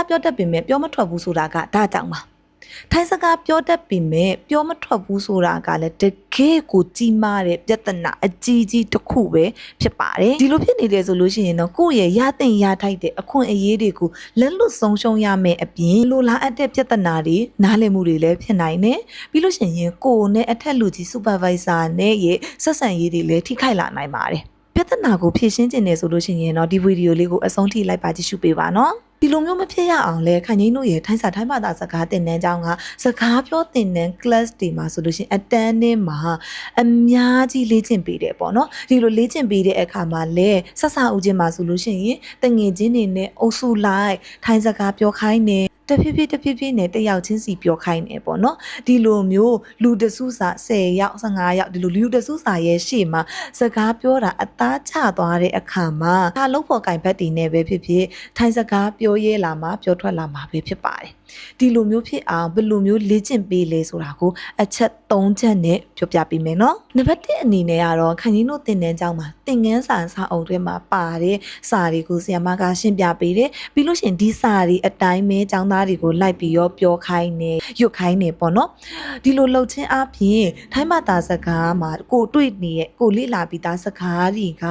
ပြောတတ်ပေမဲ့ပြောမထွက်ဘူးဆိုတာကဒါကြောင့်ပါထိုင်းစကားပြောတတ်ပေမဲ့ပြောမထွက်ဘူးဆိုတာကလည်းတကယ်ကိုကြီးမားတဲ့ပြဿနာအကြီးကြီးတစ်ခုပဲဖြစ်ပါတယ်ဒီလိုဖြစ်နေတယ်ဆိုလို့ရှိရင်တော့ကိုယ့်ရဲ့ရသင့်ရထိုက်တဲ့အခွင့်အရေးတွေကိုလက်လွတ်ဆုံးရှုံးရမယ်အပြင်လိုလားအပ်တဲ့ပြဿနာတွေနားလည်မှုတွေလည်းဖြစ်နိုင်တယ်ပြီးလို့ရှိရင်ကိုယ်နဲ့အထက်လူကြီး supervisor နဲ့ရဲ့ဆက်ဆံရေးတွေလည်းထိခိုက်လာနိုင်ပါတယ်ပြဿနာကိုဖြေရှင်းခြင်းနဲ့ဆိုလို့ရှိရင်တော့ဒီဗီဒီယိုလေးကိုအဆုံးထိလိုက်ပါကြည့်ရှုပေးပါနော်ဒီလိုမျိုးမဖြစ်ရအောင်လဲခိုင်ကြီးတို့ရဲ့ထိုင်းစာထိုင်းဘာသာစကားသင်တန်းကျောင်းကစကားပြောသင်တန်း class တွေမှာဆိုလို့ရှိရင်အတန်းနဲ့မှာအများကြီးလေ့ကျင့်ပေးတယ်ပေါ့နော်ဒီလိုလေ့ကျင့်ပေးတဲ့အခါမှာလဲဆက်ဆဦးချင်းမှာဆိုလို့ရှိရင်တငယ်ချင်းတွေနဲ့အုပ်စုလိုက်ထိုင်းစကားပြောခိုင်းနေတဖြည်းဖြည်းနဲ့တယောက်ချင်းစီပြောခိုင်းနေပေါ့နော်ဒီလိုမျိုးလူတစုစာ10ယောက်15ယောက်ဒီလိုလူတစုစာရဲ့ရှေ့မှာစကားပြောတာအသားကျသွားတဲ့အခါမှာဒါလုံးဖို့ကင်ဘက်တီနဲ့ပဲဖြစ်ဖြစ်ထိုင်းစကားပြောရဲလာမှာပြောထွက်လာမှာပဲဖြစ်ပါတယ်ဒီလိုမျိုးဖြစ်အောင်ဘယ်လိုမျိုးလေ့ကျင့်ပေးလဲဆိုတာကိုအချက်3ချက်နဲ့ပြောပြပေးမယ်နော်နံပါတ်1အနေနဲ့ကတော့ခိုင်ကြီးတို့သင်တန်းကျောင်းမှာသင်ခန်းစာအုပ်ထဲမှာပါတဲ့စာတွေကိုဆရာမကရှင်းပြပေးတယ်ပြီးလို့ရှိရင်ဒီစာတွေအတိုင်းပဲကျောင်းသားတွေကိုလိုက်ပြီးရောပြောခိုင်းနေရွတ်ခိုင်းနေပေါ့နော်ဒီလိုလှုပ်ချင်းအပြင်ထိုင်းဘာသာစကားမှာကိုတွေ့နေတဲ့ကိုလေ့လာပြီးသားစကားတွေက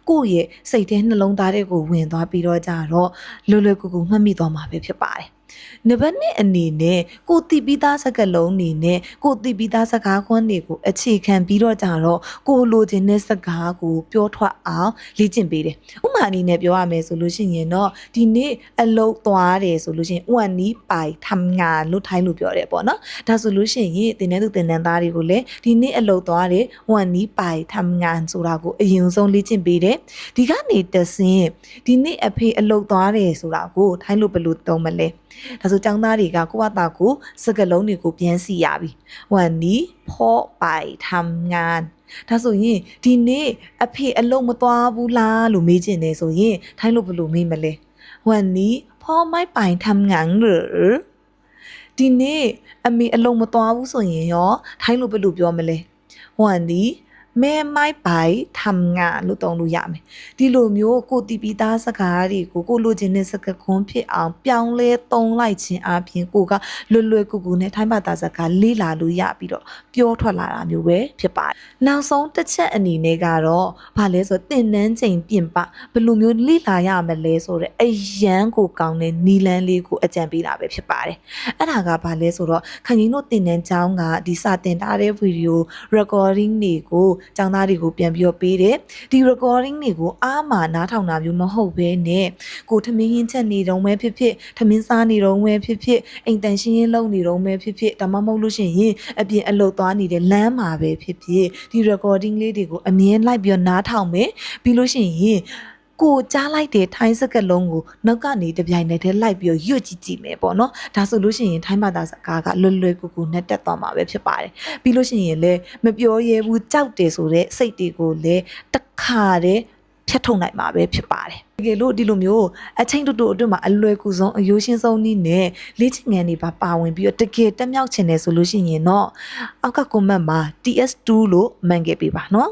ကိုယ့်ရဲ့စိတ်ထဲနှလုံးသားတွေကိုဝင်သွားပြီးတော့ကြတော့လွယ်လွယ်ကူကူမှတ်မိသွားမှာပဲဖြစ်ပါတယ်နံပါတ်1အနေနဲ့ကိုတိပိသားစကားလုံးအနေနဲ့ကိုတိပိသားစကားခွန်းတွေကိုအခြေခံပြီးတော့ကြတော့ကိုလိုချင်တဲ့စကားကိုပြောထွက်အောင်လေ့ကျင့်ပေးတယ်ဥပမာအနေနဲ့ပြောရမယ်ဆိုလို့ရှိရင်တော့ဒီနေ့အလုပ်သွားတယ်ဆိုလို့ရှိရင်ဝန်နီးပိုင်ทำงานလို့ထိုင်းလို့ပြောတယ်ပေါ့နော်ဒါဆိုလို့ရှိရင်သင်တန်းသူသင်တန်းသားတွေကိုလည်းဒီနေ့အလုပ်သွားတယ်ဝန်နီးပိုင်ทำงานဆိုတာကိုအရင်ဆုံးလေ့ကျင့်ပေးတယ်ဒီကနေတဆင့်ဒီနေ့အဖေအလုပ်သွားတယ်ဆိုတာကိုထိုင်းလို့ဘယ်လိုသုံးမလဲဒါဆိုကျောင်းသားတွေကကိုယ့်ဘာသာကိုစကားလုံးတွေကိုပြန်စီရပြီဝန်နီးဖော့ပိုင်ทำงานဒါဆိုရင်ဒီနေ့အဖေအလုပ်မသွားဘူးလားလို့မေးချင်တယ်ဆိုရင်ထိုင်းလို့ဘယ်လိုမေးမလဲวันนี้พ่อไม่ไปทำงานหรือဒီနေ့အမေအလုပ်မသွားဘူးဆိုရင်ရောထိုင်းလို့ဘယ်လိုပြောမလဲวันนี้แม่ไม่ไปทำงานလို့သုံးလို့ရမယ်ဒီလိုမျိုးကိုတီပီသားစကားတွေကိုကိုလိုချင်တဲ့စကားခွန်းဖြစ်အောင်ပြောင်းလဲသုံးလိုက်ခြင်းအပြင်ကိုကလွယ်ကူကူနဲ့ထိုင်းဘာသာစကားလေ့လာလို့ရပြီးတော့ပြောထွက်လာတာမျိုးပဲဖြစ်ပါတယ်နောက်ဆုံးတစ်ချက်အနေနဲ့ကတော့ဘာလဲဆိုသင်တန်းချိန်ပြင်ပဘယ်လိုမျိုးလေ့လာရမလဲဆိုတဲ့အရန်ကိုကောင်းတဲ့နီလန်းလေးကိုအကြံပေးတာပဲဖြစ်ပါတယ်အဲ့ဒါကဘာလဲဆိုတော့ခင်ဗျားတို့သင်တန်းကျောင်းကဒီစာတင်ထားတဲ့ဗီဒီယို recording တွေကိုကျောင်းသားတွေကိုပြန်ပြီးတော့ပေးတယ်ဒီ recording တွေကိုအားမာနားထောင်တာမျိုးမဟုတ်ဘဲနဲ့ကိုထမင်းဟင်းချက်နေတော့မဲဖြစ်ဖြစ်ထမင်းစားနေတော့မဲဖြစ်ဖြစ်အိမ်တန်ရှင်းလုပ်နေတော့မဲဖြစ်ဖြစ်ဒါမှမဟုတ်လို့ရှိရင်အပြင်အလုပ်သွားနေတဲ့လမ်းမှာပဲဖြစ်ဖြစ်ဒီ recording လေးတွေကိုအမြဲလိုက်ပြီးတော့နားထောင်မယ်ပြီးလို့ရှိရင်ကိုကြားလိုက်တဲ့ထိုင်းစကားလုံးကိုနောက်ကနေတပြိုင်နက်တည်းလိုက်ပြီးတော့ရွတ်ကြည့်မယ်ပေါ့နော်ဒါဆိုလို့ရှိရင်ထိုင်းဘာသာစကားကလွယ်ကူကူနဲ့တက်သွားမှာပဲဖြစ်ပါတယ်ပြီးလို့ရှိရင်လည်းမပြောရဲဘူးကြောက်တယ်ဆိုတဲ့စိတ်တွေကိုလည်းတခါတည်းဖြတ်ထုတ်နိုင်မှာပဲဖြစ်ပါတယ်တကယ်လို့ဒီလိုမျိုးအချိန်တူအတွင်းမှာအလွယ်ကူဆုံးအယိုးရှင်းဆုံးနည်းနဲ့လေ့ကျင့်ခန်းတွေပါဝင်ပြီးတော့တကယ်တက်မြောက်ချင်တယ်ဆိုလို့ရှိရင်တော့အောက်က comment မှာ TS2 လို့မှန်ခဲ့ပေးပါနော်